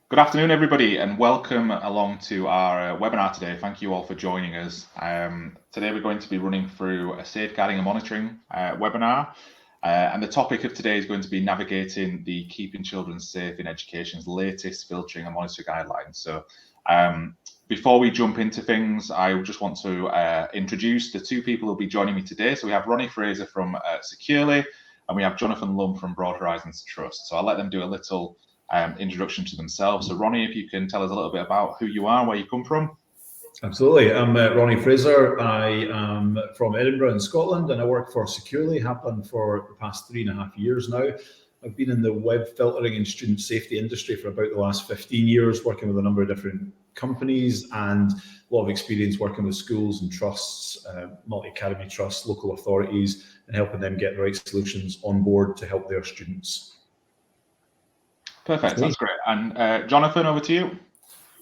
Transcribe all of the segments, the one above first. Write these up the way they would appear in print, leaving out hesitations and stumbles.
Good afternoon, everybody, and welcome along to our webinar today. Thank you all for joining us. Today we're going to be running through a safeguarding and monitoring webinar. And the topic of today is going to be navigating the Keeping Children Safe in Education's latest filtering and monitoring guidelines. So before we jump into things, I just want to introduce the two people who will be joining me today. So we have Ronnie Fraser from Securely, and we have Jonathan Lum from Broad Horizons Trust. So I'll let them do a little introduction to themselves. So Ronnie, if you can tell us a little bit about who you are, where you come from. Absolutely. I'm Ronnie Fraser. I am from Edinburgh in Scotland, and I work for Securely, have done for the past 3.5 years now. I've been in the web filtering and student safety industry for about the last 15 years, working with a number of different companies and a lot of experience working with schools and trusts, multi-academy trusts, local authorities, and helping them get the right solutions on board to help their students. Perfect, that's great. And Jonathan, over to you.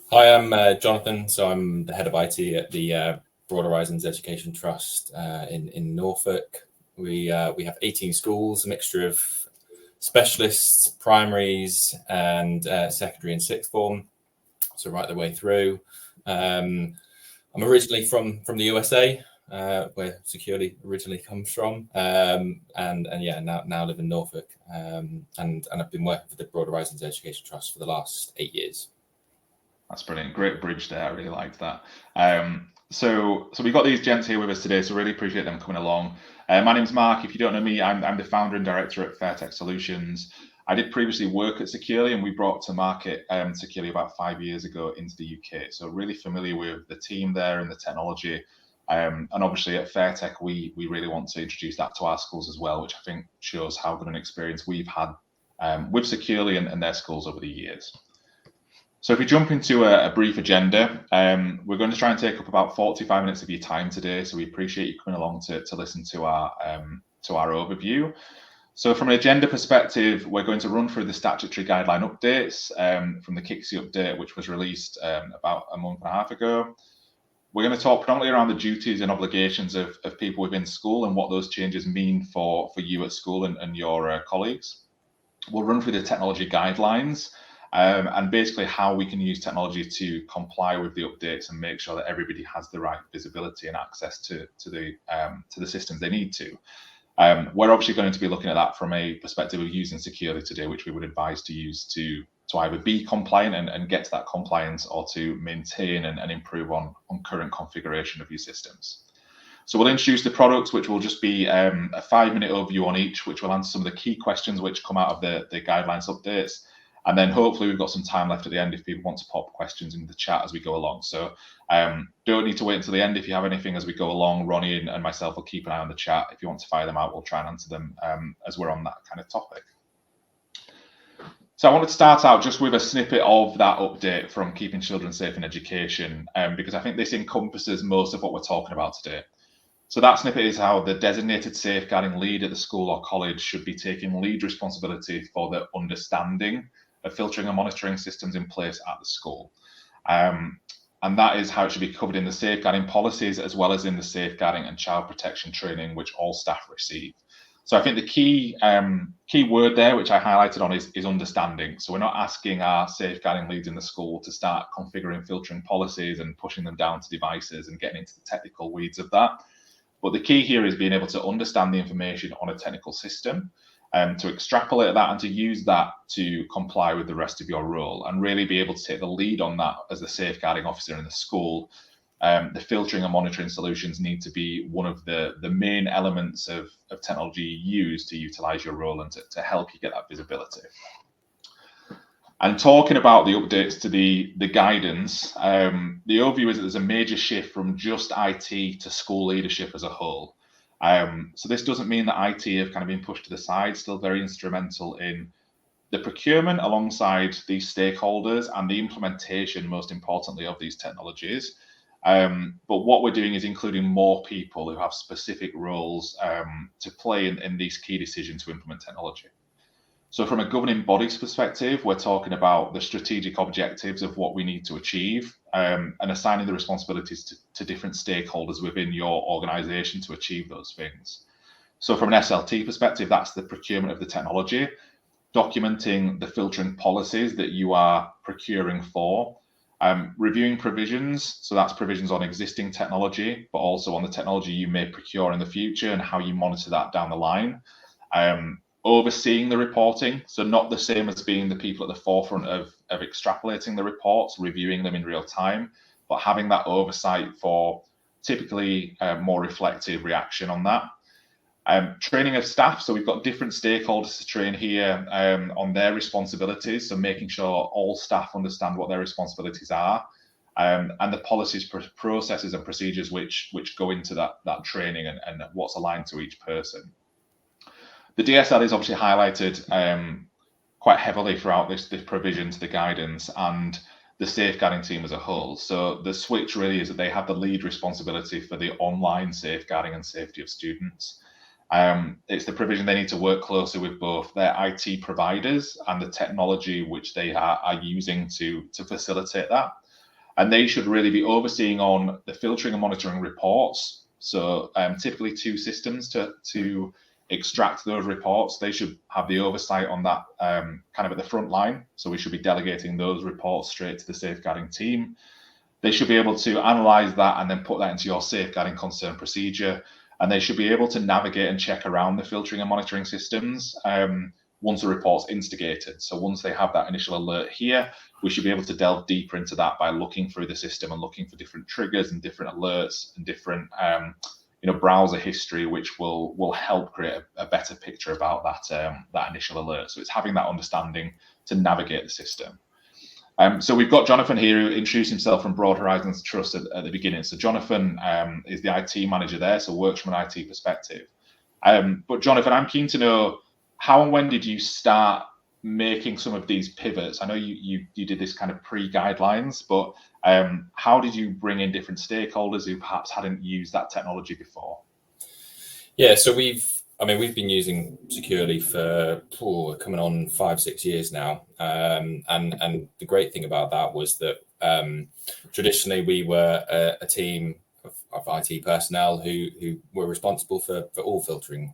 Hi, I'm Jonathan. So I'm the head of IT at the Broad Horizons Education Trust in Norfolk. We have 18 schools, a mixture of specialists, primaries, and secondary and sixth form. So right the way through. I'm originally from the USA, where Securely originally comes from, and yeah, now live in Norfolk, and I've been working for the Broad Horizons Education Trust for the last 8 years. That's brilliant. Great bridge there. I really liked that. So we've got these gents here with us today, so really appreciate them coming along. My name's Mark. If you don't know me, I'm the founder and director at Fairtech Solutions. I did previously work at Securely, and we brought to market Securely about 5 years ago into the UK. So really familiar with the team there and the technology. And obviously at Fairtech, we really want to introduce that to our schools as well, which I think shows how good an experience we've had with Securely and their schools over the years. So if we jump into a brief agenda, we're going to try and take up about 45 minutes of your time today. So we appreciate you coming along to listen to our overview. So from an agenda perspective, we're going to run through the statutory guideline updates from the KCSIE update, which was released about a month and a half ago. We're going to talk predominantly around the duties and obligations of people within school and what those changes mean for you at school and your colleagues. We'll run through the technology guidelines and basically how we can use technology to comply with the updates and make sure that everybody has the right visibility and access to the systems they need to. We're obviously going to be looking at that from a perspective of using Securely today, which we would advise to use to either be compliant and get to that compliance, or to maintain and improve on current configuration of your systems. So we'll introduce the products, which will just be a 5-minute overview on each, which will answer some of the key questions which come out of the guidelines updates. And then hopefully we've got some time left at the end if people want to pop questions in the chat as we go along. So don't need to wait until the end. If you have anything as we go along, Ronnie and myself will keep an eye on the chat. If you want to fire them out, we'll try and answer them as we're on that kind of topic. So I wanted to start out just with a snippet of that update from Keeping Children Safe in Education, because I think this encompasses most of what we're talking about today. So that snippet is how the designated safeguarding lead at the school or college should be taking lead responsibility for the understanding of filtering and monitoring systems in place at the school. And that is how it should be covered in the safeguarding policies, as well as in the safeguarding and child protection training, which all staff receive. So I think the key word there, which I highlighted on, is understanding. So we're not asking our safeguarding leads in the school to start configuring filtering policies and pushing them down to devices and getting into the technical weeds of that. But the key here is being able to understand the information on a technical system, to extrapolate that and to use that to comply with the rest of your role, and really be able to take the lead on that as the safeguarding officer in the school. The filtering and monitoring solutions need to be one of the main elements of technology you use to utilize your role and to help you get that visibility. And talking about the updates to the guidance, the overview is that there's a major shift from just IT to school leadership as a whole. So this doesn't mean that IT have kind of been pushed to the side, still very instrumental in the procurement alongside these stakeholders and the implementation, most importantly, of these technologies. But what we're doing is including more people who have specific roles to play in these key decisions to implement technology. So from a governing body's perspective, we're talking about the strategic objectives of what we need to achieve, and assigning the responsibilities to different stakeholders within your organization to achieve those things. So from an SLT perspective, that's the procurement of the technology. documenting the filtering policies that you are procuring for, reviewing provisions, so that's provisions on existing technology, but also on the technology you may procure in the future and how you monitor that down the line. Overseeing the reporting, so not the same as being the people at the forefront of extrapolating the reports, reviewing them in real time, but having that oversight for typically more reflective reaction on that. Training of staff, so we've got different stakeholders to train here on their responsibilities, so making sure all staff understand what their responsibilities are, and the policies, processes and procedures which go into that training and what's aligned to each person. The DSL is obviously highlighted quite heavily throughout this provision to the guidance and the safeguarding team as a whole. So the switch really is that they have the lead responsibility for the online safeguarding and safety of students. It's the provision they need to work closely with both their IT providers and the technology which they are using to facilitate that. And they should really be overseeing on the filtering and monitoring reports. So typically 2 systems to extract those reports. They should have the oversight on that kind of at the front line. So we should be delegating those reports straight to the safeguarding team. They should be able to analyze that and then put that into your safeguarding concern procedure. And they should be able to navigate and check around the filtering and monitoring systems once a report's instigated. So once they have that initial alert here, we should be able to delve deeper into that by looking through the system and looking for different triggers and different alerts and different browser history, which will help create a better picture about that initial alert. So it's having that understanding to navigate the system. So we've got Jonathan here who introduced himself from Broad Horizons Trust at the beginning. So Jonathan is the IT manager there, so works from an IT perspective. But Jonathan, I'm keen to know how and when did you start making some of these pivots? I know you did this kind of pre-guidelines, but how did you bring in different stakeholders who perhaps hadn't used that technology before? Yeah, so we've been using Securely for coming on 5-6 years now, and the great thing about that was that traditionally we were a team of IT personnel who were responsible for all filtering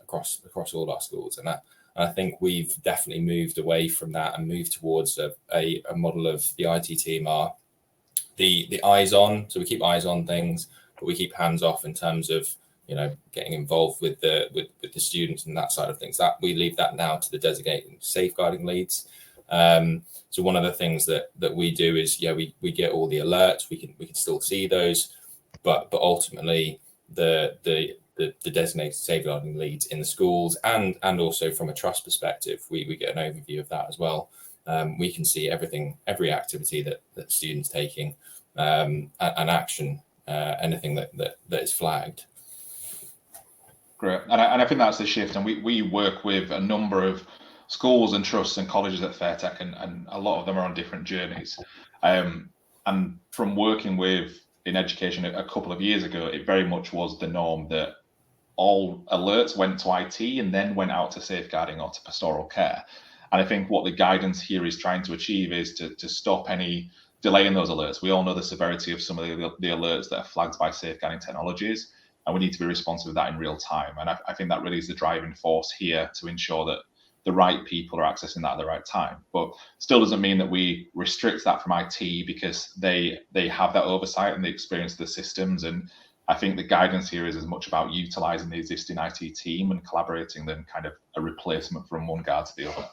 across all our schools, and I think we've definitely moved away from that and moved towards a model of the IT team are the eyes on, so we keep eyes on things, but we keep hands off in terms of getting involved with the students and that side of things. That we leave that now to the designated safeguarding leads. So one of the things that we do is we get all the alerts. We can still see those, but ultimately the designated safeguarding leads in the schools and also from a trust perspective, we get an overview of that as well. We can see everything, every activity that students taking, and action, anything that is flagged. Great, and I think that's the shift. And we work with a number of schools and trusts and colleges at Fairtech, and a lot of them are on different journeys. And from working with in education a couple of years ago, it very much was the norm that all alerts went to IT and then went out to safeguarding or to pastoral care. And I think what the guidance here is trying to achieve is to stop any delay in those alerts. We all know the severity of some of the alerts that are flagged by safeguarding technologies, and we need to be responsive to that in real time. And I think that really is the driving force here to ensure that the right people are accessing that at the right time. But still doesn't mean that we restrict that from IT, because they have that oversight and the experience of the systems. And I think the guidance here is as much about utilizing the existing IT team and collaborating than kind of a replacement from one guard to the other.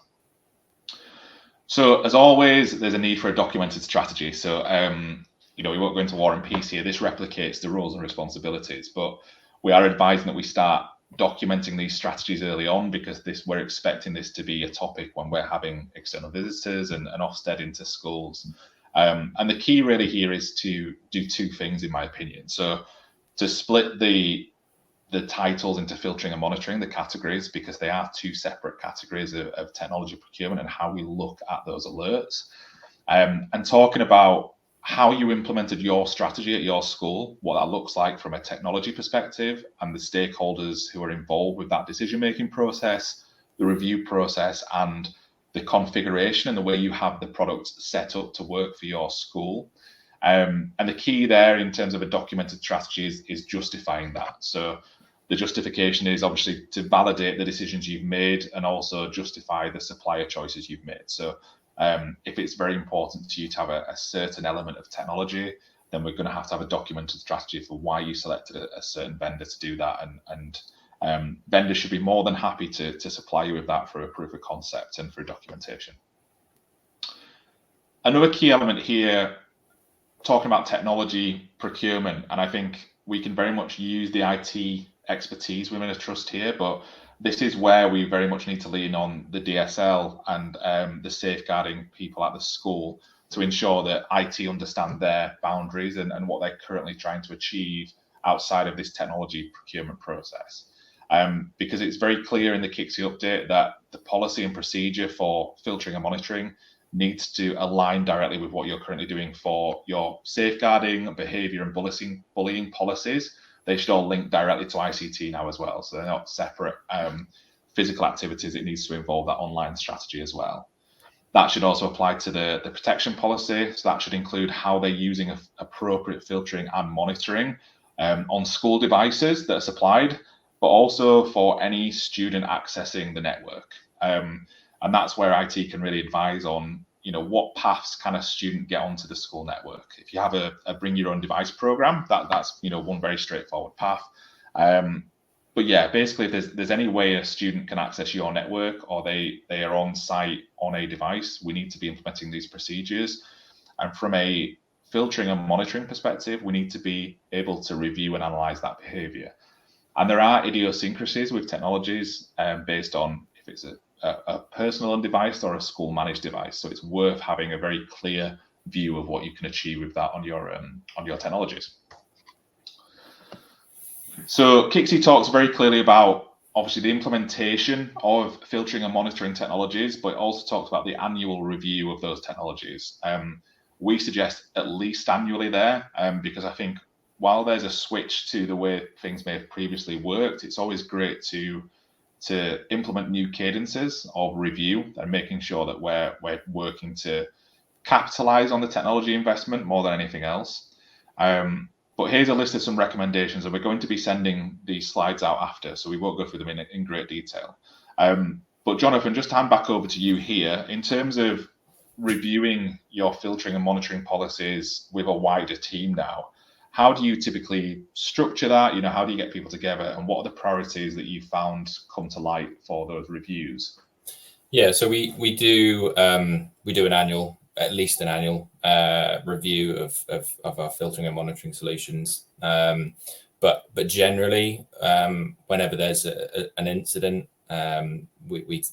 So as always, there's a need for a documented strategy. So, we won't go into war and peace here. This replicates the roles and responsibilities, but we are advising that we start documenting these strategies early on, because we're expecting this to be a topic when we're having external visitors and Ofsted into schools. And the key really here is to do 2 things, in my opinion. So to split the titles into filtering and monitoring, the categories, because they are 2 separate categories of technology procurement and how we look at those alerts, and talking about how you implemented your strategy at your school, what that looks like from a technology perspective, and the stakeholders who are involved with that decision-making process, the review process, and the configuration and the way you have the product set up to work for your school. And the key there in terms of a documented strategy is justifying that. So the justification is obviously to validate the decisions you've made and also justify the supplier choices you've made. So if it's very important to you to have a certain element of technology, then we're going to have a documented strategy for why you selected a certain vendor to do that. And vendors should be more than happy to supply you with that for a proof of concept and for documentation. Another key element here, talking about technology procurement, and I think we can very much use the IT expertise within a trust here, but this is where we very much need to lean on the DSL and the safeguarding people at the school to ensure that IT understand their boundaries and what they're currently trying to achieve outside of this technology procurement process. Because it's very clear in the KCSIE update that the policy and procedure for filtering and monitoring needs to align directly with what you're currently doing for your safeguarding, behaviour and bullying policies. They should all link directly to ICT now as well. So they're not separate physical activities. It needs to involve that online strategy as well. That should also apply to the protection policy. So that should include how they're using appropriate filtering and monitoring on school devices that are supplied, but also for any student accessing the network. And that's where IT can really advise on, what paths can a student get onto the school network. If you have a bring your own device program, that's one very straightforward path. But yeah, basically, if there's any way a student can access your network or they are on site on a device, we need to be implementing these procedures. And from a filtering and monitoring perspective, we need to be able to review and analyze that behavior. And there are idiosyncrasies with technologies based on if it's a personal owned device or a school managed device. So it's worth having a very clear view of what you can achieve with that on your technologies. So KCSIE talks very clearly about obviously the implementation of filtering and monitoring technologies, but it also talks about the annual review of those technologies. We suggest at least annually there, because I think while there's a switch to the way things may have previously worked, it's always great to implement new cadences of review and making sure that we're working to capitalize on the technology investment more than anything else. But here's a list of some recommendations, and we're going to be sending these slides out after, so we won't go through them in great detail. But Jonathan, just to hand back over to you here, in terms of reviewing your filtering and monitoring policies with a wider team now, how do you typically structure that? How do you get people together, and what are the priorities that you found come to light for those reviews? Yeah, so we do at least an annual review of our filtering and monitoring solutions. But generally, whenever there's an incident, we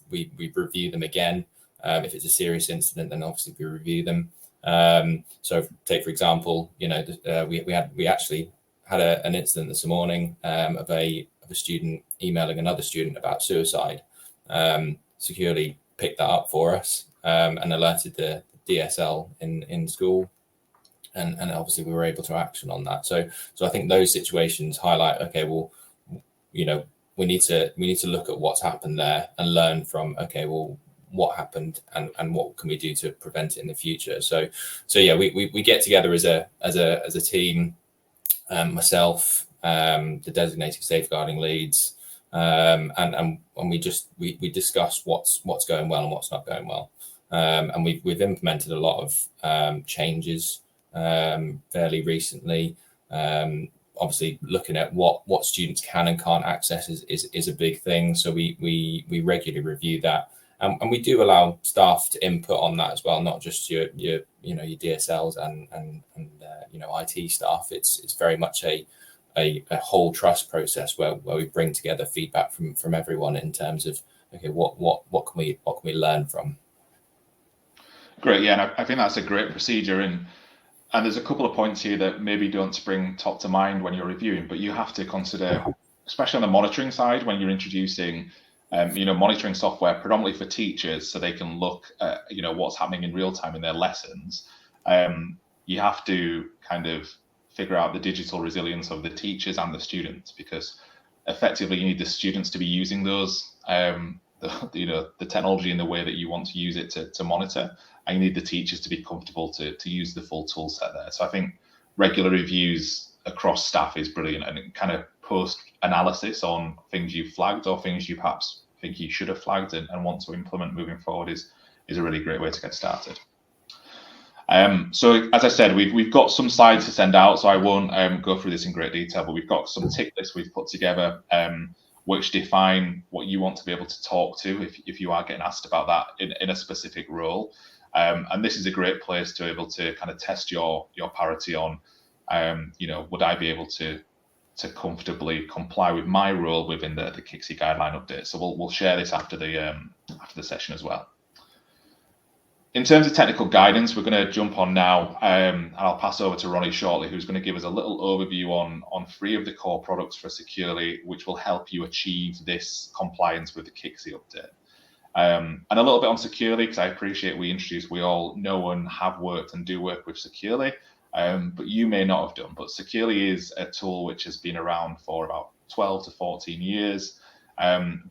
review them again. If it's a serious incident, then obviously we review them. So take, for example, we actually had an incident this morning of a student emailing another student about suicide. Securely picked that up for us and alerted the DSL in school, and obviously we were able to action on that. So I think those situations highlight, okay, well, we need to look at what's happened there and learn from, okay, well, what happened and what can we do to prevent it in the future. So yeah, we get together as a team, myself, the designated safeguarding leads, and we discuss what's going well and what's not going well. And we've implemented a lot of changes fairly recently. Obviously, looking at what students can and can't access is a big thing. So we regularly review that, and we do allow staff to input on that as well, not just your DSLs and IT staff. It's very much a whole trust process where we bring together feedback from everyone in terms of, okay, what can we learn from. Great, yeah, and I think that's a great procedure, and there's a couple of points here that maybe don't spring top to mind when you're reviewing, but you have to consider, especially on the monitoring side, when you're introducing, monitoring software predominantly for teachers, so they can look at, what's happening in real time in their lessons. You have to kind of figure out the digital resilience of the teachers and the students, because effectively you need the students to be using those, the technology in the way that you want to use it to monitor. And you need the teachers to be comfortable to use the full tool set there. So I think regular reviews across staff is brilliant, and it kind of post analysis on things you flagged or things you perhaps think you should have flagged and want to implement moving forward is a really great way to get started. So as I said, we've got some slides to send out, so I won't go through this in great detail, but we've got some tick lists we've put together which define what you want to be able to talk to if you are getting asked about that in a specific role. And this is a great place to be able to kind of test your parity on, would I be able to comfortably comply with my role within the KCSIE guideline update. So we'll share this after the session as well. In terms of technical guidance, we're going to jump on now, and I'll pass over to Ronnie shortly, who's going to give us a little overview on 3 of the core products for Securely, which will help you achieve this compliance with the KCSIE update. And a little bit on Securely, because I appreciate we all know and have worked and do work with Securely, but you may not have done. But Securely is a tool which has been around for about 12 to 14 years,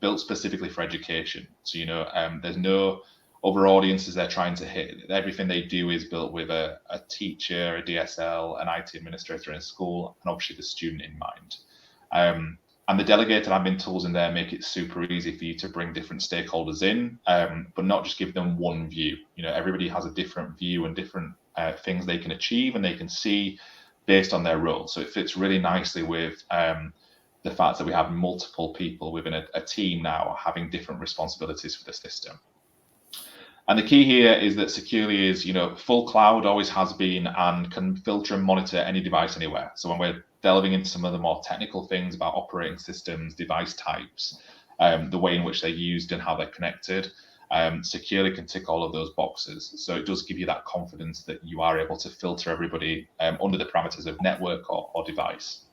built specifically for education. So, there's no other audiences they're trying to hit. Everything they do is built with a teacher, a DSL, an IT administrator in a school, and obviously the student in mind. And the delegated admin tools in there make it super easy for you to bring different stakeholders in, but not just give them one view. Everybody has a different view and different things they can achieve and they can see based on their role. So it fits really nicely with the fact that we have multiple people within a team now having different responsibilities for the system. And the key here is that Securely is, full cloud, always has been, and can filter and monitor any device anywhere. So when we're delving into some of the more technical things about operating systems, device types, the way in which they're used and how they're connected, Securely can tick all of those boxes. So it does give you that confidence that you are able to filter everybody under the parameters of network or device.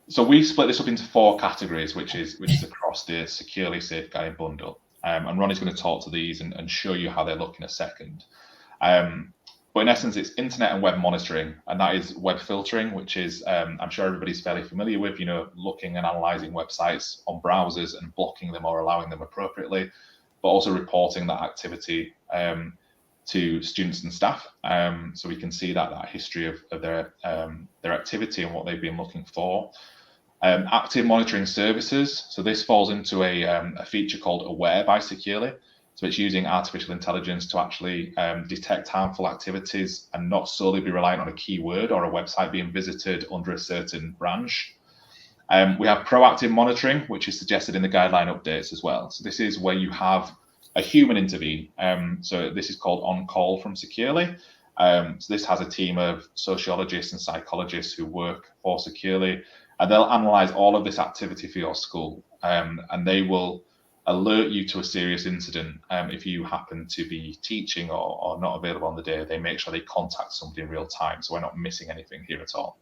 So we split this up into 4 categories, which is across the Securely Safeguarding Bundle. And Ronnie's going to talk to these and show you how they look in a second. But in essence, it's internet and web monitoring, and that is web filtering, which is, I'm sure everybody's fairly familiar with, looking and analyzing websites on browsers and blocking them or allowing them appropriately, but also reporting that activity to students and staff. So we can see that history of their activity and what they've been looking for. Active monitoring services. So this falls into a feature called Aware by Securely. So it's using artificial intelligence to actually detect harmful activities and not solely be reliant on a keyword or a website being visited under a certain branch. We have proactive monitoring, which is suggested in the guideline updates as well. So this is where you have a human intervene. So this is called On Call from Securely. So this has a team of sociologists and psychologists who work for Securely, and they'll analyze all of this activity for your school, and they will alert you to a serious incident. If you happen to be teaching or not available on the day, they make sure they contact somebody in real time, so we're not missing anything here at all.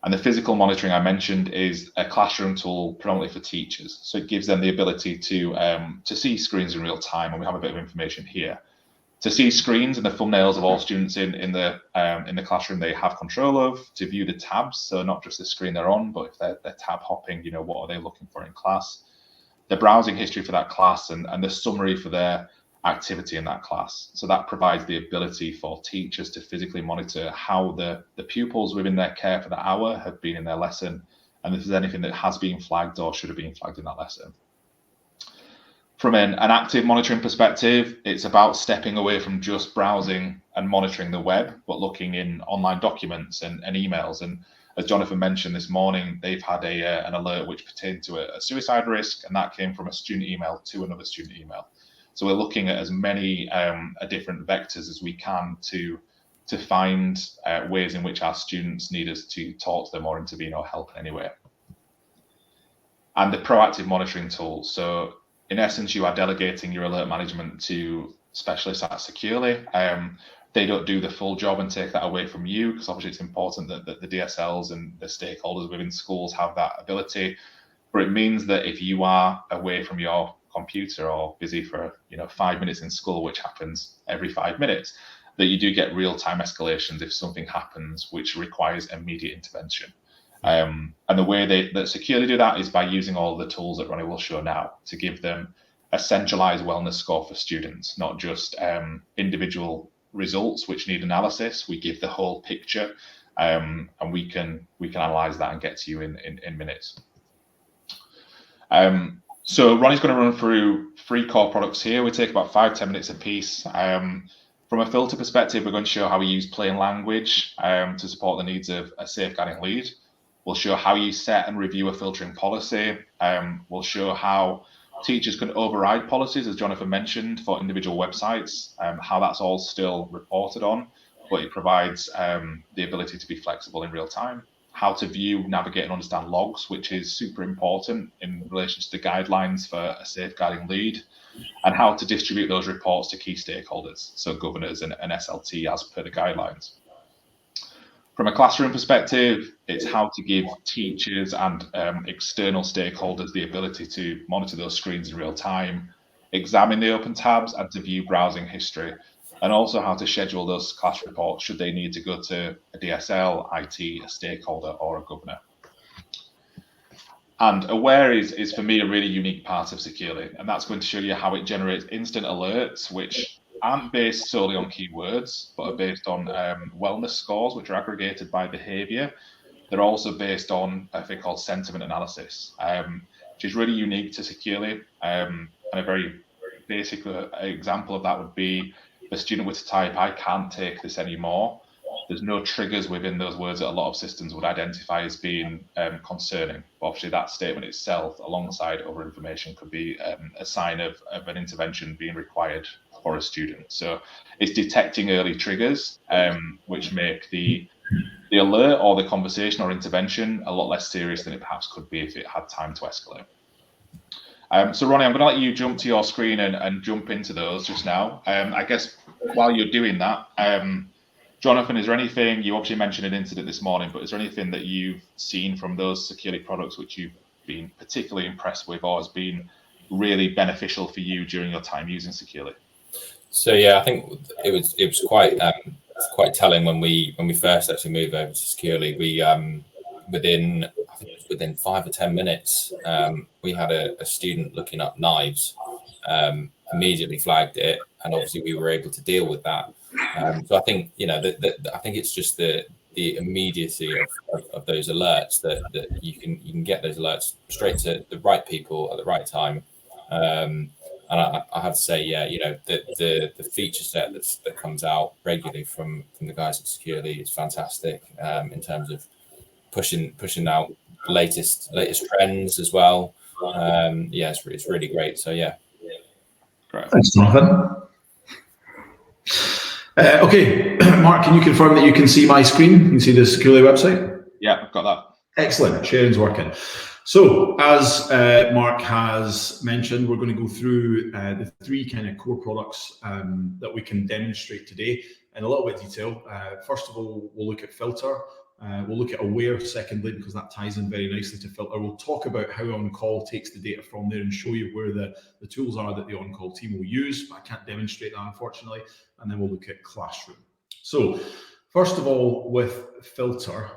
And the physical monitoring I mentioned is a classroom tool predominantly for teachers. So it gives them the ability to see screens in real time, and we have a bit of information here. To see screens and the thumbnails of all students in the classroom they have control of, to view the tabs, so not just the screen they're on, but if they're tab hopping, what are they looking for in class? The browsing history for that class and the summary for their activity in that class. So that provides the ability for teachers to physically monitor how the pupils within their care for the hour have been in their lesson, and if there's anything that has been flagged or should have been flagged in that lesson. From an active monitoring perspective, it's about stepping away from just browsing and monitoring the web, but looking in online documents and emails. And as Jonathan mentioned this morning, they've had an alert which pertained to a suicide risk, and that came from a student email to another student email. So we're looking at as many different vectors as we can to find ways in which our students need us to talk to them or intervene or help in any way. And the proactive monitoring tool. So in essence, you are delegating your alert management to specialists at Securely. They don't do the full job and take that away from you, because obviously it's important that the DSLs and the stakeholders within schools have that ability. But it means that if you are away from your computer or busy for 5 minutes in school, which happens every 5 minutes, that you do get real-time escalations if something happens which requires immediate intervention. And the way that Securely do that is by using all the tools that Ronnie will show now to give them a centralized wellness score for students, not just individual results which need analysis. We give the whole picture, and we can analyze that and get to you in minutes. So Ronnie's going to run through 3 core products here. We take about 5-10 minutes a piece. From a filter perspective, we're going to show how we use plain language to support the needs of a safeguarding lead. We'll show how you set and review a filtering policy. We'll show how teachers can override policies, as Jonathan mentioned, for individual websites, how that's all still reported on, but it provides the ability to be flexible in real time. How to view, navigate, and understand logs, which is super important in relation to the guidelines for a safeguarding lead, and how to distribute those reports to key stakeholders, so governors and SLT as per the guidelines. From a classroom perspective, it's how to give teachers and external stakeholders the ability to monitor those screens in real time, examine the open tabs, and to view browsing history, and also how to schedule those class reports should they need to go to a DSL, IT, a stakeholder, or a governor. And Aware is for me a really unique part of Securely, and that's going to show you how it generates instant alerts, which aren't based solely on keywords, but are based on wellness scores, which are aggregated by behavior. They're also based on a thing called sentiment analysis, which is really unique to Securely. And a very basic example of that would be the student with to type, "I can't take this anymore." There's no triggers within those words that a lot of systems would identify as being concerning. But obviously, that statement itself, alongside other information, could be a sign of an intervention being required for a student. So it's detecting early triggers, which make the alert or the conversation or intervention a lot less serious than it perhaps could be if it had time to escalate. So Ronnie, I'm going to let you jump to your screen and jump into those just now. I guess while you're doing that, Jonathan, is there anything, you obviously mentioned an incident this morning, but is there anything that you've seen from those Securely products which you've been particularly impressed with or has been really beneficial for you during your time using Securely? So yeah, I think it was quite telling when we first actually moved over to Securely. We within 5 or 10 minutes, we had a student looking up knives, immediately flagged it, and obviously we were able to deal with that. So I think, I think it's just the immediacy of those alerts that you can get those alerts straight to the right people at the right time. And I have to say, the feature set that comes out regularly from the guys at Securely is fantastic, in terms of pushing out latest trends as well. It's really great. So yeah. Great. Thanks, Jonathan. Okay, Mark, can you confirm that you can see my screen? You can see the Securely website? Yeah, I've got that. Excellent, sharing's working. So, as Mark has mentioned, we're going to go through the 3 kind of core products that we can demonstrate today in a little bit of detail. First of all, we'll look at Filter. We'll look at Aware secondly, because that ties in very nicely to Filter. We'll talk about how On-Call takes the data from there and show you where the tools are that the On-Call team will use, but I can't demonstrate that, unfortunately. And then we'll look at Classroom. So first of all, with Filter,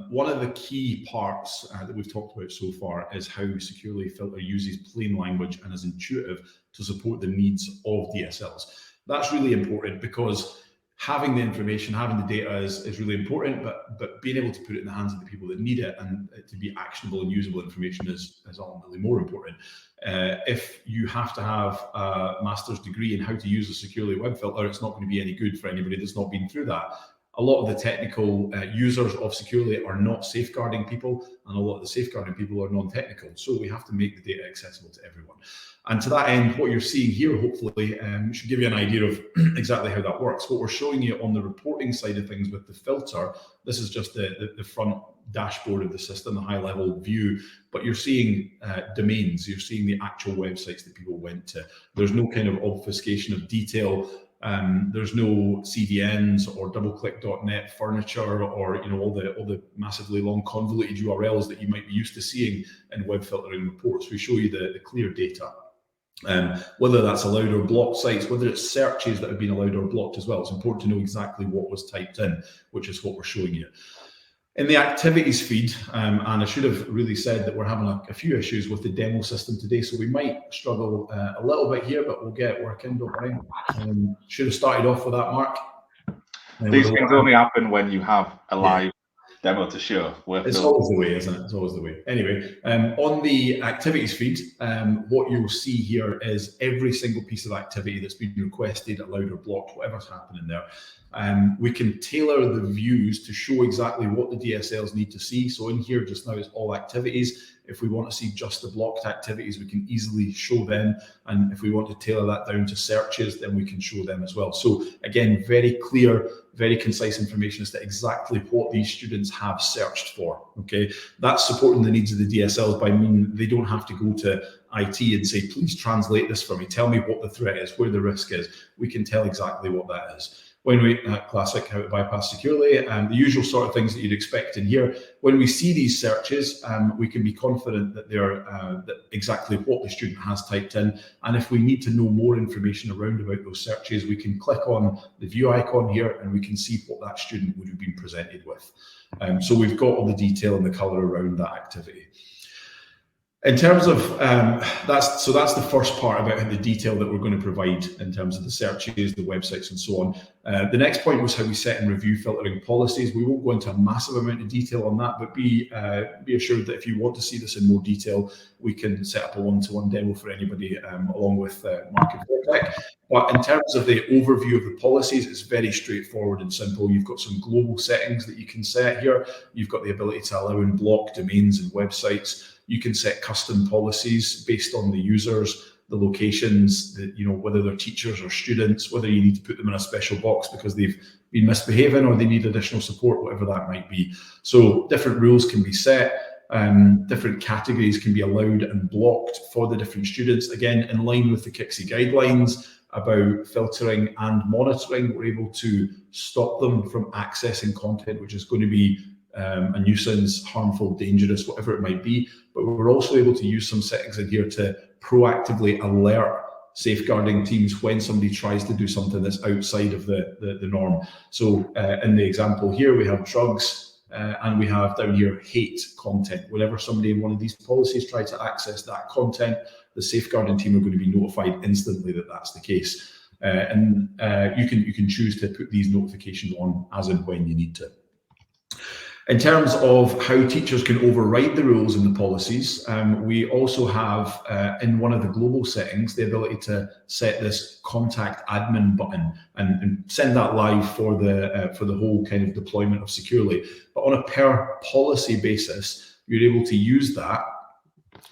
one of the key parts that we've talked about so far is how Securely Filter uses plain language and is intuitive to support the needs of DSLs. That's really important because having the information, having the data is really important, but being able to put it in the hands of the people that need it and it to be actionable and usable information is ultimately more important. If you have to have a master's degree in how to use a Securely web filter, it's not going to be any good for anybody that's not been through that. A lot of the technical users of Securely are not safeguarding people, and a lot of the safeguarding people are non-technical. So we have to make the data accessible to everyone. And to that end, what you're seeing here, hopefully, should give you an idea of exactly how that works. What we're showing you on the reporting side of things with the filter, this is just the front dashboard of the system, the high-level view, but you're seeing domains, you're seeing the actual websites that people went to. There's no kind of obfuscation of detail. There's no CDNs or doubleclick.net furniture or all the massively long convoluted URLs that you might be used to seeing in web filtering reports. We show you the clear data. Whether that's allowed or blocked sites, whether it's searches that have been allowed or blocked as well. It's important to know exactly what was typed in, which is what we're showing you. In the activities feed, and I should have really said that we're having a few issues with the demo system today, so we might struggle a little bit here, but we'll get it working, don't worry. Should have started off with that, Mark. These things only happen when you have a live demo to show. It's always the way, isn't it? It's always the way. Anyway, on the activities feed, what you'll see here is every single piece of activity that's been requested, allowed or blocked, whatever's happening there. We can tailor the views to show exactly what the DSLs need to see. So in here just now is all activities. If we want to see just the blocked activities, we can easily show them. And if we want to tailor that down to searches, then we can show them as well. So again, very clear, very concise information as to exactly what these students have searched for. Okay, that's supporting the needs of the DSLs by meaning they don't have to go to IT and say, please translate this for me. Tell me what the threat is, where the risk is. We can tell exactly what that is. When we, classic, how to bypass securely, the usual sort of things that you'd expect in here. When we see these searches, we can be confident that they're that exactly what the student has typed in. And if we need to know more information around about those searches, we can click on the view icon here and we can see what that student would have been presented with. So we've got all the detail and the color around that activity. In terms of, that's the first part about the detail that we're going to provide in terms of the searches, the websites and so on. The next point was how we set and review filtering policies. We won't go into a massive amount of detail on that, but be assured that if you want to see this in more detail, we can set up a one-to-one demo for anybody along with Mark and Fairtech. But in terms of the overview of the policies, it's very straightforward and simple. You've got some global settings that you can set here. You've got the ability to allow and block domains and websites. You can set custom policies based on the users, the locations, whether they're teachers or students, whether you need to put them in a special box because they've been misbehaving or they need additional support, whatever that might be. So different rules can be set, different categories can be allowed and blocked for the different students. Again, in line with the KCSIE guidelines about filtering and monitoring, we're able to stop them from accessing content which is going to be a nuisance, harmful, dangerous, whatever it might be. But we're also able to use some settings in here to proactively alert safeguarding teams when somebody tries to do something that's outside of the norm. So in the example here, we have drugs and we have down here hate content. Whenever somebody in one of these policies tries to access that content, the safeguarding team are going to be notified instantly that that's the case. And you can choose to put these notifications on as and when you need to. In terms of how teachers can override the rules in the policies, we also have in one of the global settings the ability to set this contact admin button and send that live for the whole kind of deployment of Securely. But on a per policy basis, you're able to use that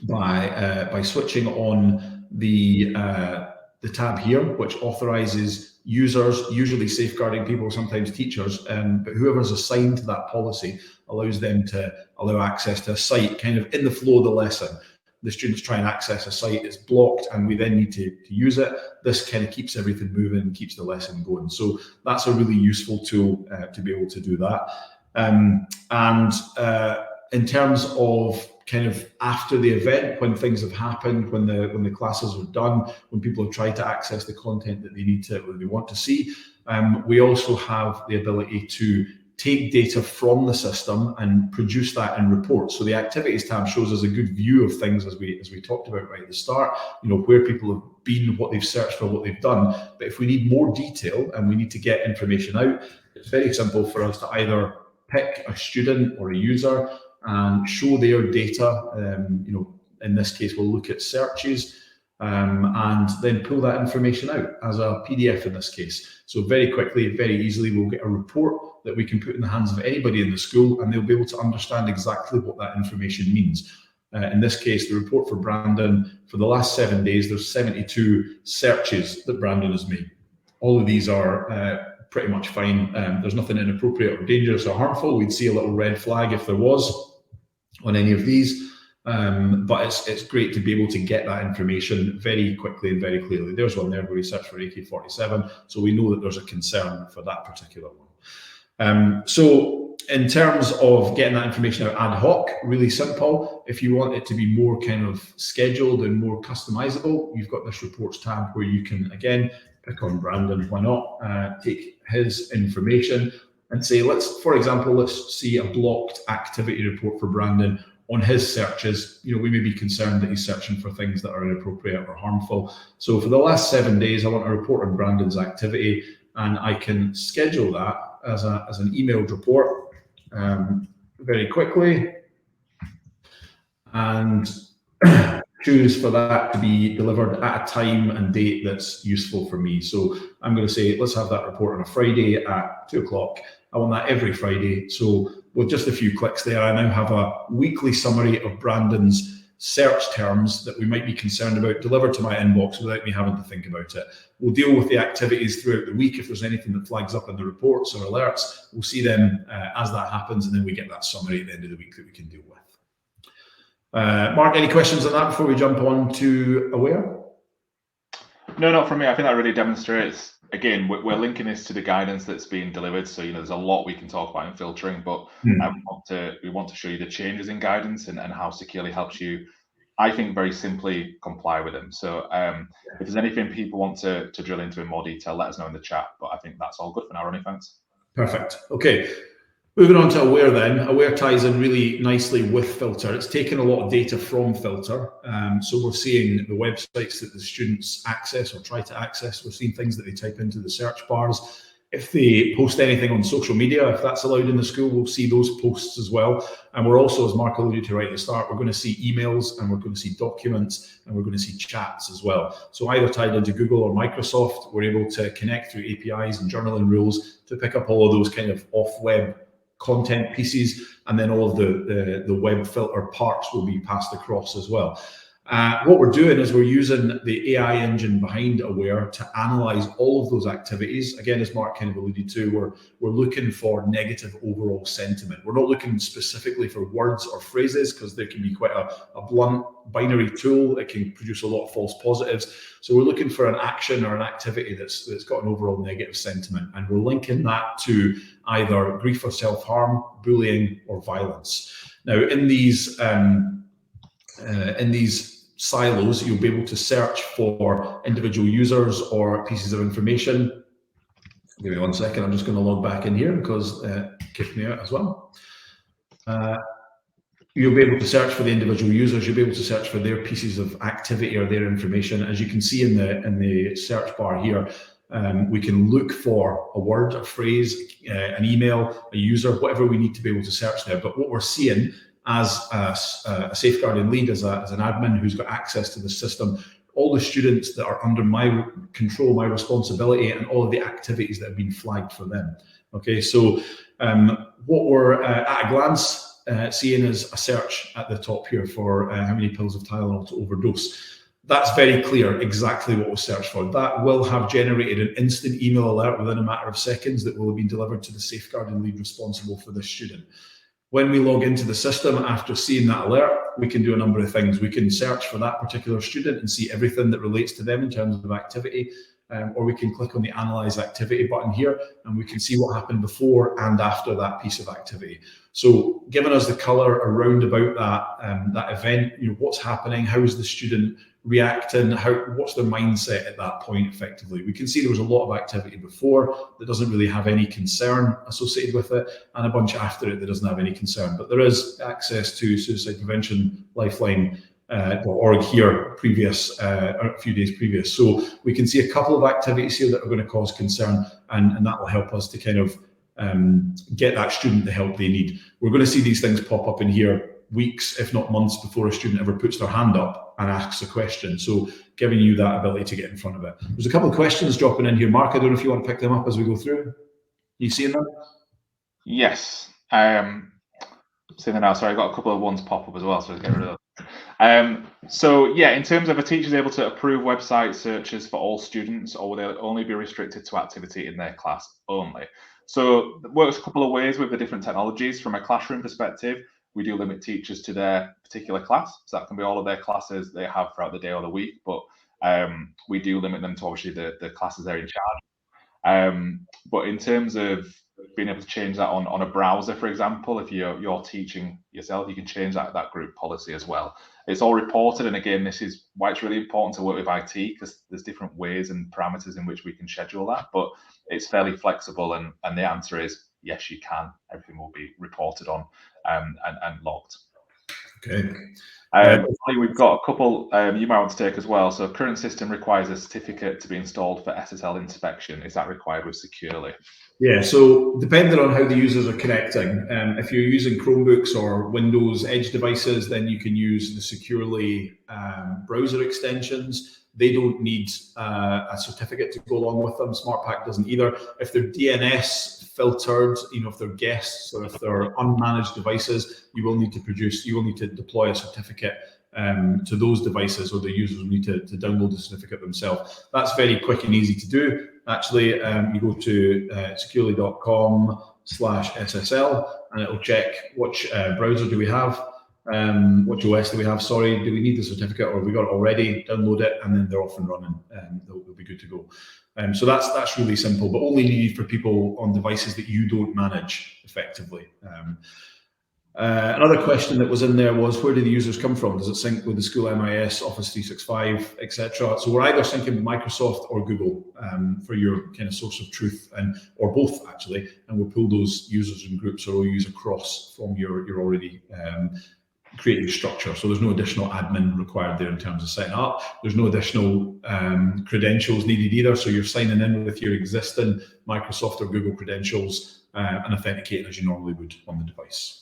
by switching on the tab here, which authorizes users, usually safeguarding people, sometimes teachers, but whoever's assigned to that policy allows them to allow access to a site kind of in the flow of the lesson. The students try and access a site, it's blocked, and we then need to use it. This kind of keeps everything moving, keeps the lesson going. So that's a really useful tool to be able to do that. In terms of kind of after the event, when things have happened, when the classes are done, when people have tried to access the content that they need to, or they want to see, we also have the ability to take data from the system and produce that in reports. So the activities tab shows us a good view of things as we talked about right at the start, where people have been, what they've searched for, what they've done. But if we need more detail and we need to get information out, it's very simple for us to either pick a student or a user and show their data. In this case, we'll look at searches and then pull that information out as a PDF in this case. So very quickly, very easily, we'll get a report that we can put in the hands of anybody in the school and they'll be able to understand exactly what that information means. In this case, the report for Brandon, for the last 7 days, there's 72 searches that Brandon has made. All of these are pretty much fine. There's nothing inappropriate or dangerous or harmful. We'd see a little red flag if there was on any of these, but it's great to be able to get that information very quickly and very clearly. There's one there where we search for AK-47, so we know that there's a concern for that particular one. So in terms of getting that information out ad hoc, really simple. If you want it to be more kind of scheduled and more customizable, you've got this reports tab where you can, again, pick on Brandon, why not, take his information and say, for example, let's see a blocked activity report for Brandon on his searches. We may be concerned that he's searching for things that are inappropriate or harmful. So for the last 7 days, I want a report on Brandon's activity. and I can schedule that as an emailed report very quickly, and choose for that to be delivered at a time and date that's useful for me. So I'm going to say, let's have that report on a Friday at 2 o'clock. I want that every Friday. So with just a few clicks there, I now have a weekly summary of Brandon's search terms that we might be concerned about delivered to my inbox without me having to think about it. We'll deal with the activities throughout the week. If there's anything that flags up in the reports or alerts, we'll see them as that happens, and then we get that summary at the end of the week that we can deal with. Mark, any questions on that before we jump on to Aware? No, not from me. I think that really demonstrates, again, we're linking this to the guidance that's being delivered. So, there's a lot we can talk about in filtering, but we want to show you the changes in guidance and how Securely helps you, I think, very simply comply with them. So if there's anything people want to drill into in more detail, let us know in the chat. But I think that's all good for now, Ronnie. Thanks. Perfect. Okay. Moving on to Aware then. Aware ties in really nicely with Filter. It's taken a lot of data from Filter. So we're seeing the websites that the students access or try to access. We're seeing things that they type into the search bars. If they post anything on social media, if that's allowed in the school, we'll see those posts as well. And we're also, as Mark alluded to right at the start, we're going to see emails, and we're going to see documents, and we're going to see chats as well. So either tied into Google or Microsoft, we're able to connect through APIs and journaling rules to pick up all of those kind of off-web content pieces, and then all of the web filter parts will be passed across as well. What we're doing is we're using the AI engine behind Aware to analyze all of those activities. Again, as Mark kind of alluded to, we're looking for negative overall sentiment. We're not looking specifically for words or phrases, because there can be quite a blunt binary tool. It can produce a lot of false positives. So we're looking for an action or an activity that's got an overall negative sentiment, and we're linking that to either grief or self-harm, bullying, or violence. Now, in these silos, you'll be able to search for individual users or pieces of information. Give me 1 second. I'm just going to log back in here because it kicked me out as well. You'll be able to search for the individual users. You'll be able to search for their pieces of activity or their information. As you can see in the search bar here, we can look for a word, a phrase, an email, a user, whatever we need to be able to search there. But what we're seeing as a safeguarding lead, as an admin who's got access to the system, all the students that are under my control, my responsibility, and all of the activities that have been flagged for them. Okay, so what we're at a glance seeing is a search at the top here for how many pills of Tylenol to overdose. That's very clear exactly what was searched for. That will have generated an instant email alert within a matter of seconds that will have been delivered to the safeguarding lead responsible for this student. When we log into the system after seeing that alert, we can do a number of things. We can search for that particular student and see everything that relates to them in terms of activity, or we can click on the Analyze Activity button here, and we can see what happened before and after that piece of activity. So giving us the color around about that event, what's happening, how is the student reacting, what's their mindset at that point effectively. We can see there was a lot of activity before that doesn't really have any concern associated with it, and a bunch after it that doesn't have any concern. But there is access to Suicide Prevention Lifeline.org here a few days previous. So we can see a couple of activities here that are going to cause concern, and that will help us to kind of get that student the help they need. We're going to see these things pop up in here weeks, if not months, before a student ever puts their hand up and asks a question. So giving you that ability to get in front of it. There's a couple of questions dropping in here. Mark, I don't know if you want to pick them up as we go through. You seeing them? Yes. Seeing them now. Sorry, I got a couple of ones pop up as well, so let's get rid of those. So yeah, in terms of a teacher's able to approve website searches for all students, or will they only be restricted to activity in their class only? So it works a couple of ways with the different technologies. From a classroom perspective, we do limit teachers to their particular class. So that can be all of their classes they have throughout the day or the week, but we do limit them to obviously the classes they're in charge. But in terms of being able to change that on a browser, for example, if you're teaching yourself, you can change that group policy as well. It's all reported, and again, this is why it's really important to work with IT, because there's different ways and parameters in which we can schedule that, but it's fairly flexible, and the answer is yes, you can. Everything will be reported on and logged. Okay. We've got a couple you might want to take as well. So current system requires a certificate to be installed for SSL inspection. Is that required with Securely? Yeah, so depending on how the users are connecting, if you're using Chromebooks or Windows Edge devices, then you can use the Securely browser extensions. They don't need a certificate to go along with them. SmartPack doesn't either. If they're DNS filtered, if they're guests or if they're unmanaged devices, you will need to deploy a certificate to those devices, or the users will need to download the certificate themselves. That's very quick and easy to do. Actually, you go to securely.com/SSL and it'll check which browser do we have, which OS do we have, sorry, do we need the certificate or have we got it already, download it, and then they're off and running, and they'll be good to go. So that's really simple, but only needed for people on devices that you don't manage effectively. Another question that was in there was, where do the users come from? Does it sync with the school MIS, Office 365, etc.? So we're either syncing with Microsoft or Google for your kind of source of truth, or both actually, and we'll pull those users and groups or OUs across from your already created structure. So there's no additional admin required there in terms of setting up. There's no additional credentials needed either. So you're signing in with your existing Microsoft or Google credentials and authenticating as you normally would on the device.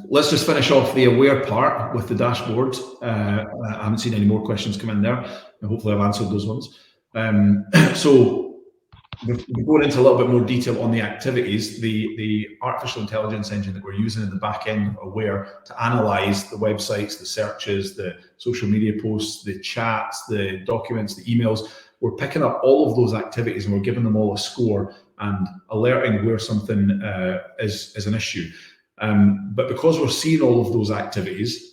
Let's just finish off the aware part with the dashboard. I haven't seen any more questions come in there, and hopefully I've answered those ones. So we're going into a little bit more detail on the activities. The artificial intelligence engine that we're using in the back end of Aware to analyze the websites, the searches, the social media posts, the chats, the documents, the emails. We're picking up all of those activities and we're giving them all a score and alerting where something is an issue. But because we're seeing all of those activities,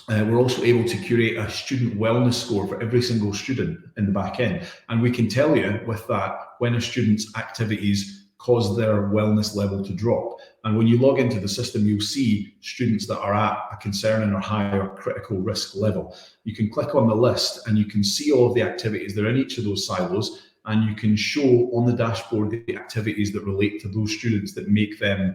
we're also able to curate a student wellness score for every single student in the back end. And we can tell you with that when a student's activities cause their wellness level to drop. And when you log into the system, you'll see students that are at a concerning or higher critical risk level. You can click on the list and you can see all of the activities that are in each of those silos, and you can show on the dashboard the activities that relate to those students that make them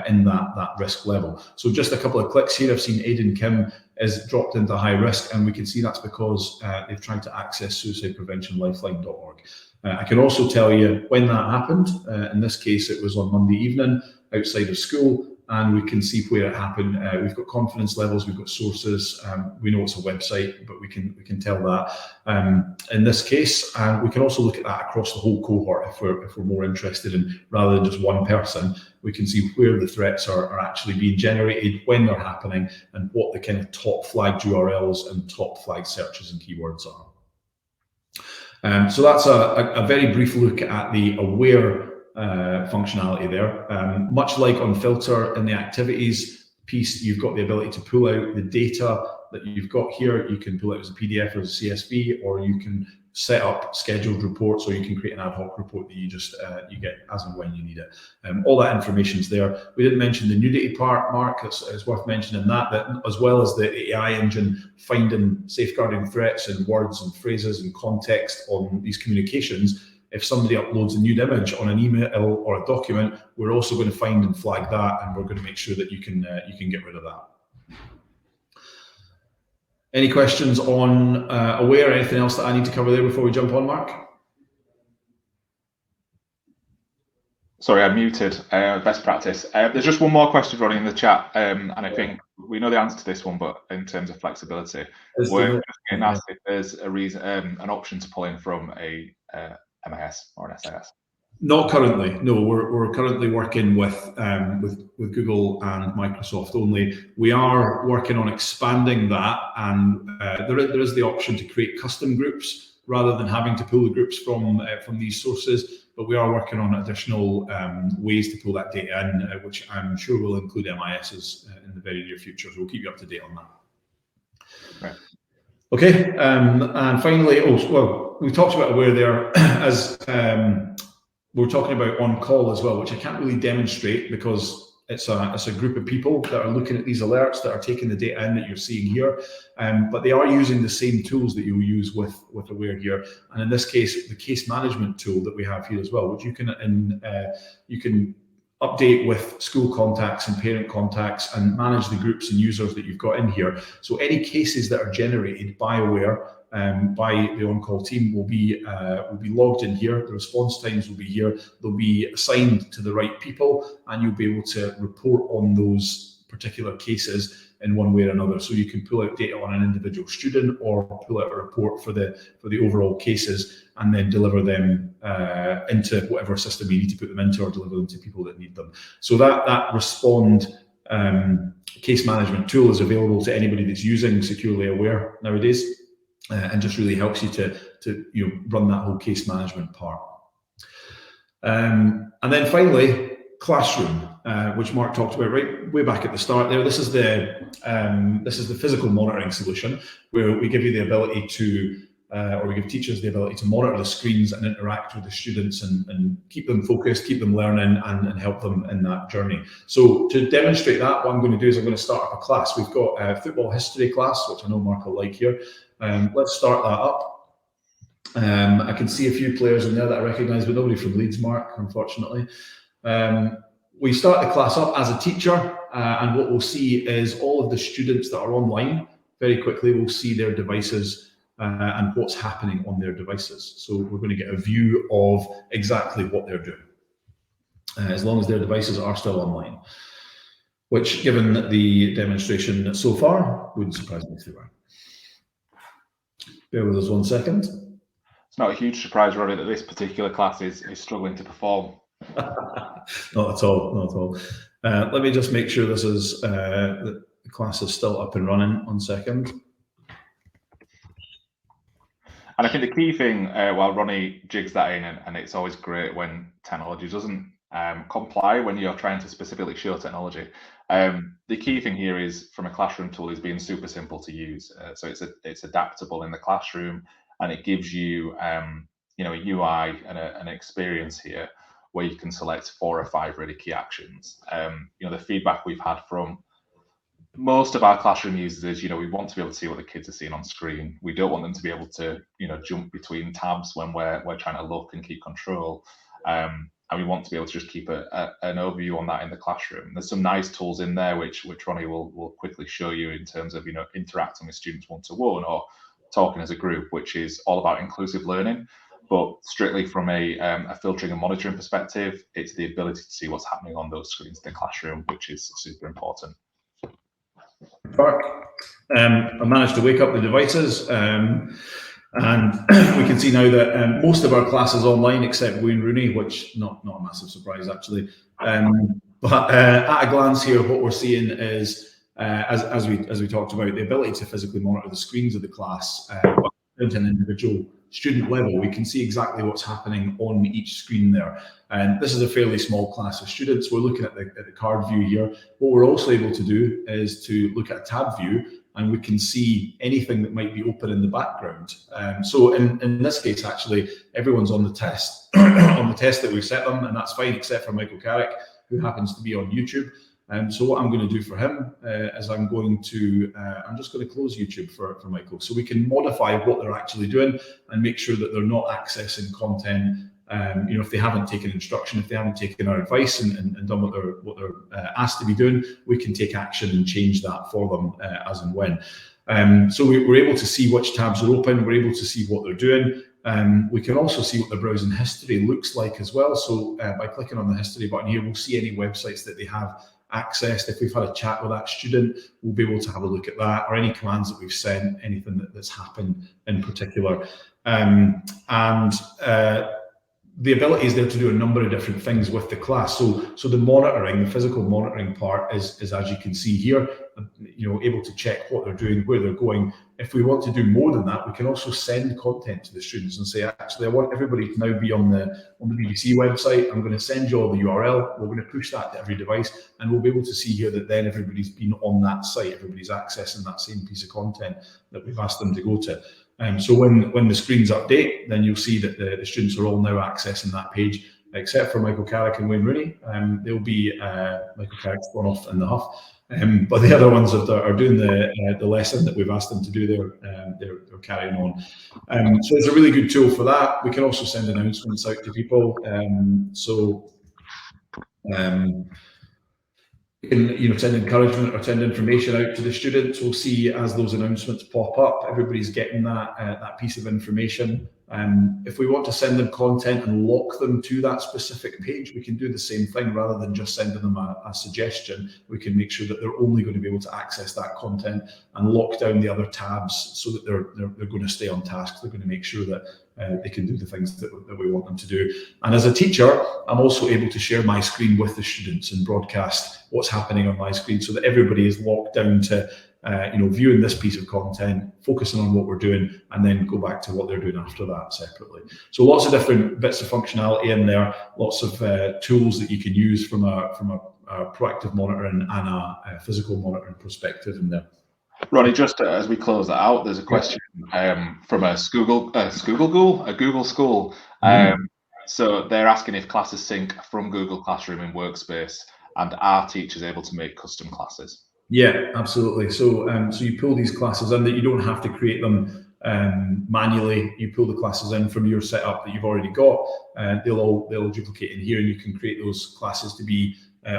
in that risk level. So just a couple of clicks here, I've seen Aidan Kim is dropped into high risk, and we can see that's because they've tried to access suicidepreventionlifeline.org. I can also tell you when that happened. In this case, it was on Monday evening outside of school, and we can see where it happened. We've got confidence levels, we've got sources, we know it's a website, but we can tell that. In this case, we can also look at that across the whole cohort if we're more interested in, rather than just one person, we can see where the threats are actually being generated, when they're happening, and what the kind of top flagged URLs and top flagged searches and keywords are. So that's a very brief look at the Aware functionality there. Much like on Filter in the activities piece, you've got the ability to pull out the data that you've got here. You can pull it as a PDF or as a CSV, or you can set up scheduled reports, or you can create an ad hoc report that you just you get as and when you need it. All that information's there. We didn't mention the nudity part, Mark. It's worth mentioning that as well as the AI engine finding safeguarding threats in words and phrases and context on these communications. If somebody uploads a nude image on an email or a document, we're also going to find and flag that, and we're going to make sure that you can get rid of that. Any questions on Aware? Anything else that I need to cover there before we jump on, Mark? Sorry, I'm muted. Best practice. There's just one more question running in the chat, and I think we know the answer to this one, but in terms of flexibility, we're just getting asked if there's a reason, an option to pull in from a MIS or an SIS. Not currently. No, we're currently working with Google and Microsoft only. We are working on expanding that, and there is the option to create custom groups rather than having to pull the groups from these sources. But we are working on additional ways to pull that data in, which I'm sure will include MISs in the very near future. So we'll keep you up to date on that. Right. Okay, and finally, we talked about Aware there as we're talking about on call as well, which I can't really demonstrate because it's a group of people that are looking at these alerts, that are taking the data in that you're seeing here, but they are using the same tools that you'll use with Aware here. And in this case, the case management tool that we have here as well, which you can update with school contacts and parent contacts and manage the groups and users that you've got in here. So any cases that are generated by Aware, by the on-call team will be logged in here. The response times will be here. They'll be assigned to the right people, and you'll be able to report on those particular cases in one way or another. So you can pull out data on an individual student or pull out a report for the overall cases and then deliver them into whatever system you need to put them into, or deliver them to people that need them. So that Respond case management tool is available to anybody that's using Securely Aware nowadays. And just really helps you to run that whole case management part. And then finally, Classroom, which Mark talked about way back at the start there. This is the physical monitoring solution, where we give you the ability to, or we give teachers the ability to monitor the screens and interact with the students and keep them focused, keep them learning, and help them in that journey. So to demonstrate that, what I'm going to do is I'm going to start up a class. We've got a football history class, which I know Mark will like here. Let's start that up. I can see a few players in there that I recognise, but nobody from Leeds, Mark, unfortunately. We start the class up as a teacher, and what we'll see is all of the students that are online. Very quickly, we'll see their devices and what's happening on their devices. So we're going to get a view of exactly what they're doing, as long as their devices are still online, which, given the demonstration so far, wouldn't surprise me too much. Bear with us 1 second. It's not a huge surprise, Ronnie, that this particular class is struggling to perform. Not at all, not at all. Let me just make sure this is the class is still up and running. 1 second. And I think the key thing, while Ronnie jigs that in, and it's always great when technology doesn't comply when you're trying to specifically show technology. The key thing here is, from a classroom tool, is being super simple to use. So it's adaptable in the classroom, and it gives you a UI and an experience here where you can select 4 or 5 really key actions. The feedback we've had from most of our classroom users is, we want to be able to see what the kids are seeing on screen. We don't want them to be able to, jump between tabs when we're trying to look and keep control. And we want to be able to just keep an overview on that in the classroom. There's some nice tools in there which Ronnie will quickly show you in terms of interacting with students one-to-one or talking as a group, which is all about inclusive learning. But strictly from a filtering and monitoring perspective, it's the ability to see what's happening on those screens in the classroom, which is super important. I managed to wake up the devices, and we can see now that most of our class is online except Wayne Rooney, which not a massive surprise actually. But at a glance here, what we're seeing is, as we talked about, the ability to physically monitor the screens of the class at an individual student level. We can see exactly what's happening on each screen there. And this is a fairly small class of students. We're looking at the card view here. What we're also able to do is to look at a tab view, and we can see anything that might be open in the background. So in this case, actually, everyone's on the test, on the test that we've set them, and that's fine, except for Michael Carrick, who happens to be on YouTube. So what I'm going to do for him is I'm just going to close YouTube for Michael, so we can modify what they're actually doing and make sure that they're not accessing content. If they haven't taken instruction, if they haven't taken our advice and done what they're asked to be doing, we can take action and change that for them as and when. So we're able to see which tabs are open. We're able to see what they're doing. We can also see what the browsing history looks like as well. So by clicking on the history button here, we'll see any websites that they have accessed. If we've had a chat with that student, we'll be able to have a look at that, or any commands that we've sent, anything that's happened in particular. The ability is there to do a number of different things with the class. So the monitoring, the physical monitoring part is as you can see here, able to check what they're doing, where they're going. If we want to do more than that, we can also send content to the students and say, actually, I want everybody to now be on the BBC website. I'm going to send you all the URL. We're going to push that to every device, and we'll be able to see here that then everybody's been on that site. Everybody's accessing that same piece of content that we've asked them to go to. So when the screens update, then you'll see that the students are all now accessing that page, except for Michael Carrick and Wayne Rooney. They'll be Michael Carrick's gone off in the huff. But the other ones that are doing the lesson that we've asked them to do, they're carrying on. So it's a really good tool for that. We can also send announcements out to people. So We can, send encouragement or send information out to the students. We'll see as those announcements pop up, everybody's getting that piece of information. If we want to send them content and lock them to that specific page, we can do the same thing. Rather than just sending them a suggestion, we can make sure that they're only going to be able to access that content and lock down the other tabs so that they're going to stay on task. They're going to make sure that they can do the things that we want them to do. And as a teacher, I'm also able to share my screen with the students and broadcast what's happening on my screen so that everybody is locked down to viewing this piece of content, focusing on what we're doing, and then go back to what they're doing after that separately. So lots of different bits of functionality in there, lots of tools that you can use from a proactive monitoring and a physical monitoring perspective in there. Ronnie, just as we close that out, there's a question from a Google school. So they're asking if classes sync from Google Classroom in Workspace, and are teachers able to make custom classes? Yeah, absolutely. So you pull these classes in, that you don't have to create them manually. You pull the classes in from your setup that you've already got, and they'll duplicate in here, and you can create those classes to be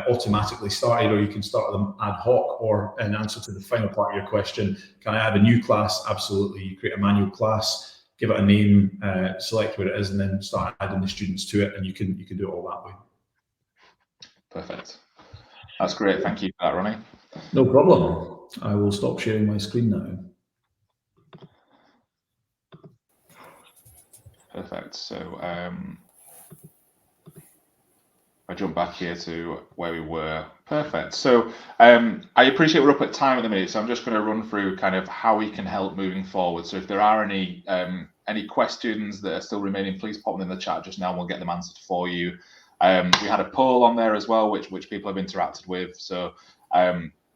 automatically started, or you can start them ad hoc. Or in answer to the final part of your question, can I add a new class? Absolutely. You create a manual class, give it a name, select where it is, and then start adding the students to it, and you can do it all that way. Perfect. That's great. Thank you for that, Ronnie. No problem. I will stop sharing my screen now. Perfect. So I jump back here to where we were. Perfect. So I appreciate we're up at time at the minute, so I'm just going to run through kind of how we can help moving forward. So if there are any questions that are still remaining, please pop them in the chat just now, and we'll get them answered for you. We had a poll on there as well, which people have interacted with. So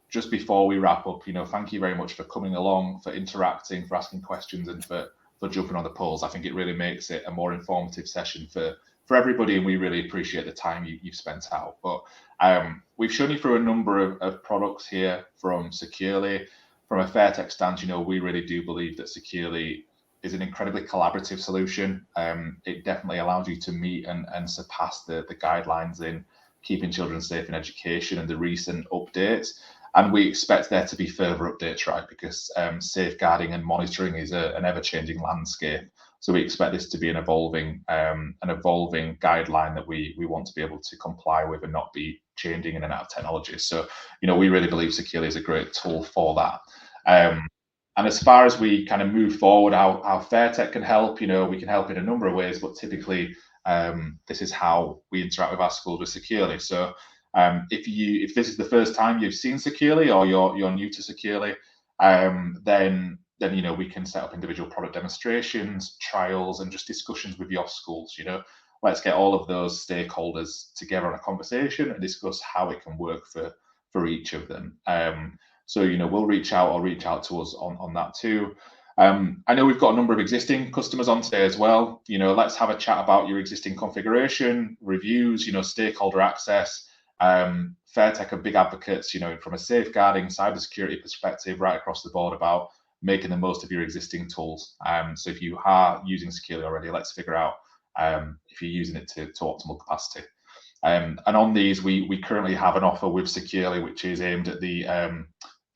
just before we wrap up, thank you very much for coming along, for interacting, for asking questions, and for jumping on the polls. I think it really makes it a more informative session for everybody, and we really appreciate the time you've spent out. But we've shown you through a number of products here from Securely. From a Fairtech stance, we really do believe that Securely is an incredibly collaborative solution. It definitely allows you to meet and surpass the guidelines in keeping children safe in education and the recent updates. And we expect there to be further updates, right? Because safeguarding and monitoring is an ever-changing landscape. So we expect this to be an evolving guideline that we want to be able to comply with and not be changing in and out of technology. So, we really believe Securely is a great tool for that. And as far as we kind of move forward, how Fairtech can help, we can help in a number of ways, but typically this is how we interact with our schools with Securely. So if this is the first time you've seen Securely, or you're new to Securely, then we can set up individual product demonstrations, trials, and just discussions with your schools. Let's get all of those stakeholders together on a conversation and discuss how it can work for each of them. So we'll reach out to us on that too. I know we've got a number of existing customers on today as well. Let's have a chat about your existing configuration, reviews, stakeholder access. Fairtech are big advocates, from a safeguarding, cybersecurity perspective, right across the board, about making the most of your existing tools. So if you are using Securely already, let's figure out if you're using it to optimal capacity. And on these, we currently have an offer with Securely, which is aimed at the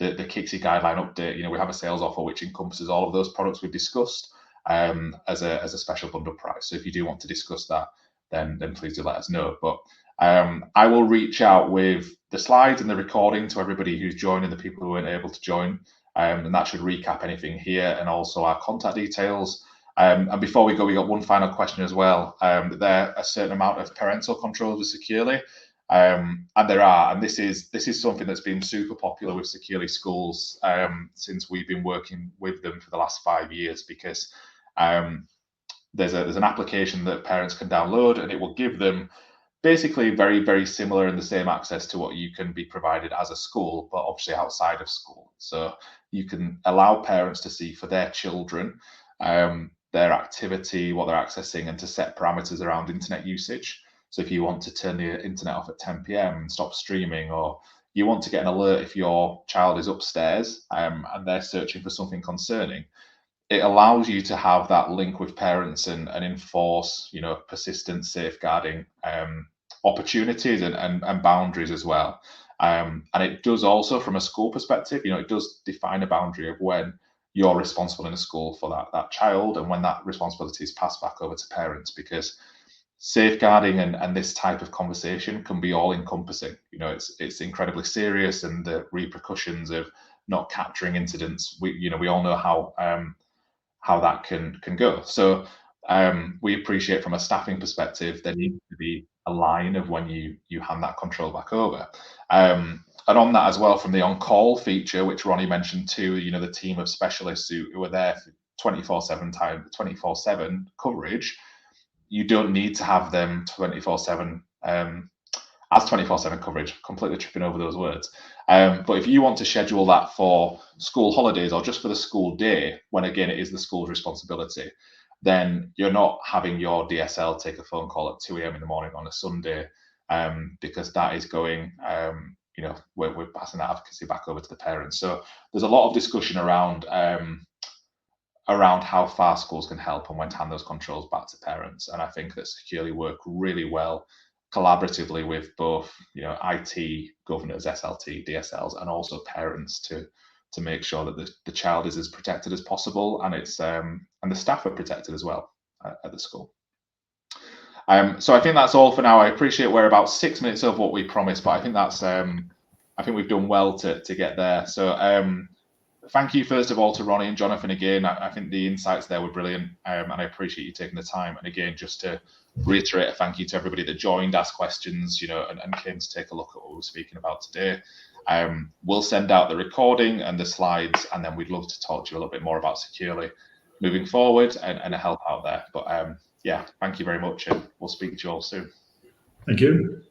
KCSIE guideline update. We have a sales offer which encompasses all of those products we've discussed as a special bundle price. So if you do want to discuss that, then please do let us know. But I will reach out with the slides and the recording to everybody who's joined and the people who weren't able to join. And that should recap anything here, and also our contact details. And before we go, we got one final question as well. There are a certain amount of parental controls with Securely, and there are, and this is something that's been super popular with Securely schools since we've been working with them for the last 5 years, because there's an application that parents can download, and it will give them basically very, very similar and the same access to what you can be provided as a school, but obviously outside of school. So you can allow parents to see for their children their activity, what they're accessing, and to set parameters around internet usage. So if you want to turn the internet off at 10 p.m. and stop streaming, or you want to get an alert if your child is upstairs and they're searching for something concerning, it allows you to have that link with parents and enforce, persistent safeguarding opportunities and boundaries as well. And it does also, from a school perspective, it does define a boundary of when you're responsible in a school for that child, and when that responsibility is passed back over to parents, because safeguarding and this type of conversation can be all encompassing. It's incredibly serious, and the repercussions of not capturing incidents, we all know how that can go. So we appreciate, from a staffing perspective, there needs to be a line of when you hand that control back over. And on that as well, from the on-call feature, which Ronnie mentioned too, the team of specialists who are there for 24/7 coverage, you don't need to have them 24/7 as 24/7 coverage. Completely tripping over those words. But if you want to schedule that for school holidays or just for the school day, when again it is the school's responsibility, then you're not having your DSL take a phone call at 2 a.m. in the morning on a Sunday, because that is going, we're passing that advocacy back over to the parents. So there's a lot of discussion around how far schools can help and when to hand those controls back to parents. And I think that Securely work really well collaboratively with both, IT, governors, SLT, DSLs, and also parents to make sure that the child is as protected as possible, and it's and the staff are protected as well at the school. So I think that's all for now. I appreciate we're about 6 minutes over what we promised, but I think that's I think we've done well to get there. So thank you first of all to Ronnie and Jonathan again. I think the insights there were brilliant, and I appreciate you taking the time. And again, just to reiterate a thank you to everybody that joined, asked questions, and came to take a look at what we're speaking about today. We'll send out the recording and the slides, and then we'd love to talk to you a little bit more about Securely moving forward and help out there. But yeah, thank you very much, and we'll speak to you all soon. Thank you.